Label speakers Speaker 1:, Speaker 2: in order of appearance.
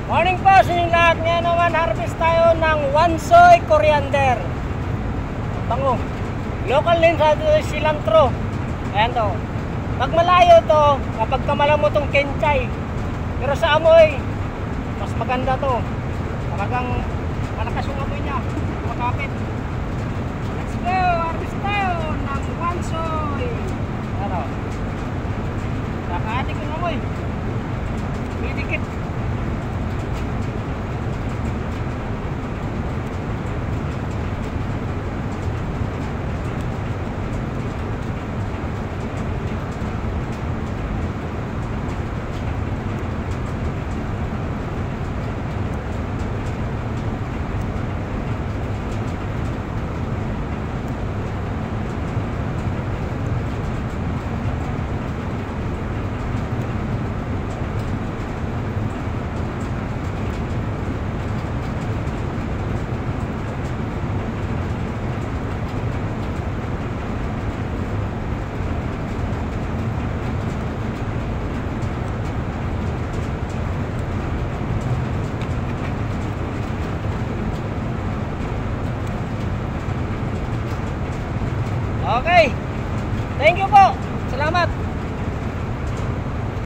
Speaker 1: Morning po sa inyong lahat. Ngayon naman harvest tayo ng Wansoy coriander. Bango. Local din sa cilantro. Ayan to. Pag malayo to, kapag kamala mo tong kenchay. Pero sa amoy, mas maganda to. Talagang malakas yung amoy niya. Makapit. Let's go! Harvest tayo ng Wansoy. Ano? Nakaatik yung amoy. Didikit. Okay. Thank you po. Salamat.